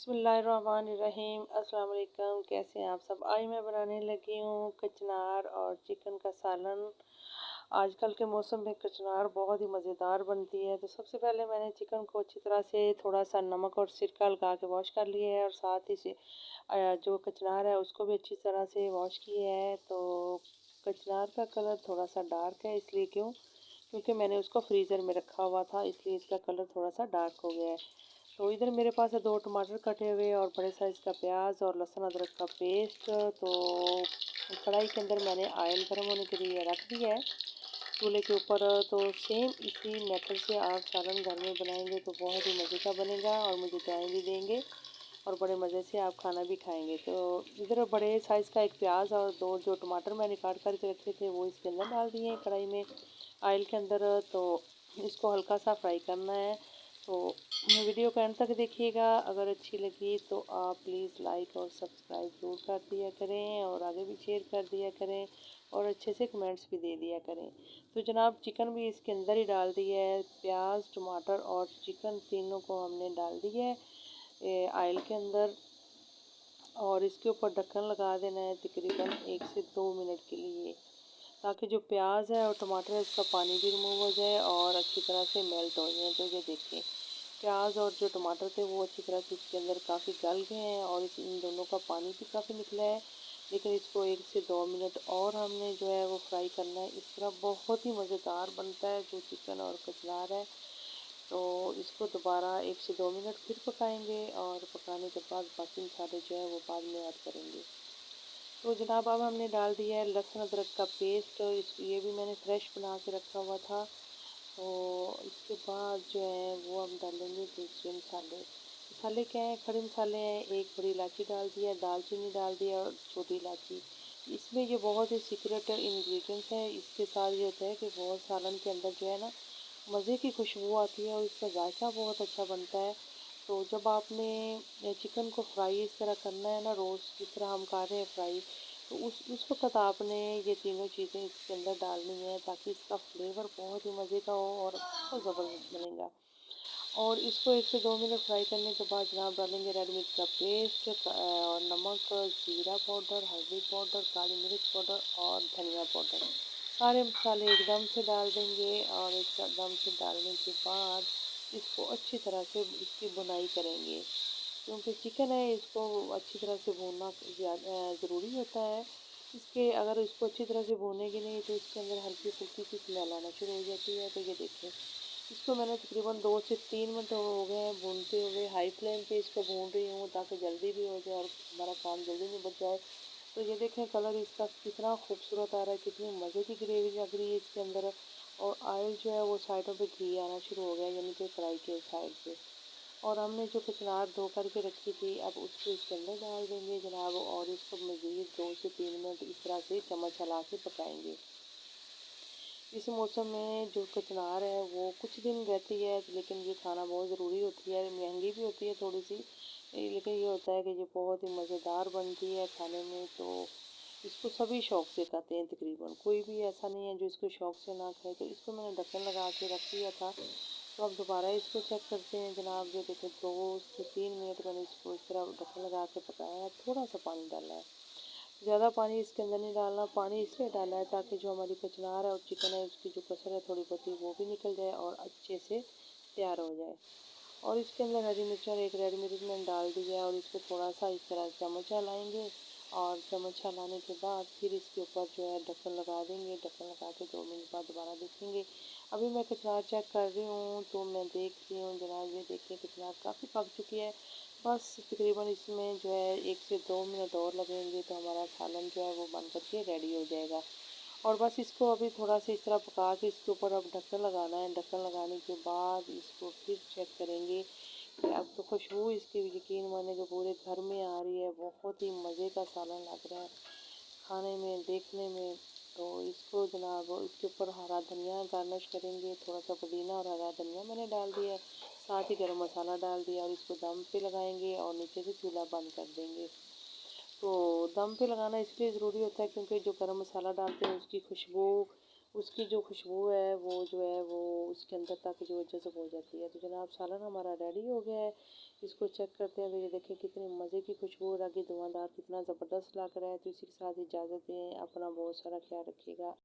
बिस्मिल्लाहिर्रहमानिर्रहीम। अस्सलाम वालेकुम। कैसे हैं आप सब। आज मैं बनाने लगी हूँ कचनार और चिकन का सालन। आजकल के मौसम में कचनार बहुत ही मज़ेदार बनती है। तो सबसे पहले मैंने चिकन को अच्छी तरह से थोड़ा सा नमक और सिरका लगा के वॉश कर लिया है और साथ ही से जो कचनार है उसको भी अच्छी तरह से वॉश किया है। तो कचनार का कलर थोड़ा सा डार्क है, इसलिए क्योंकि मैंने उसको फ्रीज़र में रखा हुआ था, इसलिए इसका कलर थोड़ा सा डार्क हो गया है। तो इधर मेरे पास है 2 टमाटर कटे हुए और बड़े साइज़ का प्याज और लहसुन अदरक का पेस्ट। तो कढ़ाई के अंदर मैंने ऑयल गर्म होने के लिए रख दिया है चूल्हे के ऊपर। तो सेम इसी मेथड से आप सालन घर में बनाएंगे तो बहुत ही मज़े का बनेगा और मुझे दुआएं भी देंगे और बड़े मज़े से आप खाना भी खाएंगे। तो इधर बड़े साइज़ का एक प्याज और 2 जो टमाटर मैंने काट करके रखे थे वो इसके अंदर डाल दिए हैं कढ़ाई में ऑयल के अंदर। तो इसको हल्का सा फ्राई करना है। तो वीडियो को एंड तक देखिएगा। अगर अच्छी लगी तो आप प्लीज़ लाइक और सब्सक्राइब ज़रूर कर दिया करें और आगे भी शेयर कर दिया करें और अच्छे से कमेंट्स भी दे दिया करें। तो जनाब चिकन भी इसके अंदर ही डाल दिया है। प्याज टमाटर और चिकन तीनों को हमने डाल दिया है ऑयल के अंदर और इसके ऊपर ढक्कन लगा देना है तकरीबन 1 से 2 मिनट के लिए, ताकि जो प्याज है और टमाटर है उसका पानी भी रिमूव हो जाए और अच्छी तरह से मेल्ट हो जाए। तो ये देखिए प्याज और जो टमाटर थे वो अच्छी तरह से इसके अंदर काफ़ी गल गए हैं और इन दोनों का पानी भी काफ़ी निकला है। लेकिन इसको 1 से 2 मिनट और हमने जो है वो फ्राई करना है। इस तरह बहुत ही मज़ेदार बनता है जो चिकन और कचनार है। तो इसको दोबारा 1 से 2 मिनट फिर पकाएंगे और पकाने के बाद बाकी मसाले जो है वो बाद में ऐड करेंगे। तो जनाब अब हमने डाल दिया है लहसुन अदरक का पेस्ट। ये भी मैंने फ्रेश बना के रखा हुआ था। तो इसके बाद जो है वो हम डालेंगे दूसरे मसाले। मसाले क्या हैं, खड़े मसाले हैं, एक बड़ी इलायची डाल दिया, दालचीनी डाल दिया और छोटी इलायची। इसमें ये बहुत ही सीक्रेट इंग्रेडिएंट्स है। इसके साथ ये होता है कि बहुत सालन के अंदर जो है ना मज़े की खुशबू आती है और इसका जायका बहुत अच्छा बनता है। तो जब आपने चिकन को फ्राई इस तरह करना है ना, रोस्ट जिस तरह हम कर रहे हैं फ्राई, तो उस वक्त आपने ये तीनों चीज़ें इसके अंदर डालनी है ताकि इसका फ्लेवर बहुत ही मज़े का हो और बहुत ज़बरदस्त बनेगा। और इसको 1 से 2 मिनट फ्राई करने के बाद जनाब डालेंगे रेड मिर्च का पेस्ट और नमक, ज़ीरा पाउडर, हल्दी पाउडर, काली मिर्च पाउडर और धनिया पाउडर। सारे मसाले एकदम से डाल देंगे और एकदम से डालने के बाद इसको अच्छी तरह से इसकी भुनाई करेंगे, क्योंकि चिकन है इसको अच्छी तरह से भूनना ज़रूरी होता है। इसके अगर इसको अच्छी तरह से भूनेंगे नहीं तो इसके अंदर हल्की फुल्की सी स्मेल आना शुरू हो जाती है। तो ये देखिए इसको मैंने तकरीबन 2 से 3 मिनट हो गए हैं भूनते हुए। हाई फ्लेम पे इसको भून रही हूँ ताकि जल्दी भी हो जाए और हमारा काम जल्दी निपट जाए। तो ये देखें कलर इसका कितना खूबसूरत आ रहा है, कितनी मज़े की ग्रेवी लग रही है इसके अंदर। और ऑयल जो है वो साइडों पे घी आना शुरू हो गया, यानी कि कढ़ाई के साइड से। और हमने जो कचनार धो करके रखी थी अब उसको इसके अंदर डाल देंगे जनाब और इसको मज़ीद 2 से 3 मिनट इस तरह से चम्मच चला के पकाएंगे। इस मौसम में जो कचनार है वो कुछ दिन रहती है, लेकिन ये खाना बहुत ज़रूरी होती है। महंगी भी होती है थोड़ी सी, लेकिन ये होता है कि ये बहुत ही मज़ेदार बनती है खाने में। तो इसको सभी शौक़ से खाते हैं, तकरीबन कोई भी ऐसा नहीं है जो इसको शौक़ से ना खाए। तो इसको मैंने ढक्कन लगा के रख दिया था। तो अब दोबारा इसको चेक करते हैं जनाब। ये देखो 2 से 3 मिनट मैंने इसको इस तरह ढक्कन लगा के पकाया है। थोड़ा सा पानी डाला है, ज़्यादा पानी इसके अंदर नहीं डालना। पानी इसलिए डाला है ताकि जो हमारी कचनार है और चिकन है उसकी जो कसर है थोड़ी बहुत वो भी निकल जाए और अच्छे से तैयार हो जाए। और इसके अंदर हरी मिर्च और एक रेड मिर्च मैंने डाल दी है और इसको थोड़ा सा इस तरह चम्मच हिलाएंगे और चम्मच हिलाने के बाद फिर इसके ऊपर जो है ढक्कन लगा देंगे। ढक्कन लगा के 2 मिनट बाद दोबारा देखेंगे। अभी मैं कचनार चेक कर रही हूँ तो मैं देख रही हूँ जनाब, ये देखिए कचनार काफ़ी पक चुकी है। बस तकरीबन इसमें जो है 1 से 2 मिनट और लगेंगे तो हमारा सालन जो है वो बन कर के रेडी हो जाएगा। और बस इसको अभी थोड़ा सा इस तरह पका के इसके ऊपर अब ढक्कन लगाना है। ढक्कन लगाने के बाद इसको फिर चेक करेंगे कि अब तो खुशबू इसकी यकीन माने कि पूरे घर में आ रही है। बहुत ही मज़े का सालन लग रहा है खाने में, देखने में। तो इसको जनाब इसके ऊपर हरा धनिया गार्निश करेंगे। थोड़ा सा पुदीना और हरा धनिया मैंने डाल दिया है, साथ ही गरम मसाला डाल दिया और इसको दम पे लगाएंगे और नीचे से चूल्हा बंद कर देंगे। तो दम पे लगाना इसलिए ज़रूरी होता है क्योंकि जो गरम मसाला डालते हैं उसकी जो खुशबू है वो जो है वो उसके अंदर तक जो जज़ब हो जाती है। तो जनाब सालन हमारा रेडी हो गया है। इसको चेक करते हैं तो ये देखें कितनी मज़े की खुशबू और आगे धुआंधार कितना ज़बरदस्त लग रहा है। तो इसी के साथ इजाज़त दें, अपना बहुत सारा ख्याल रखिएगा।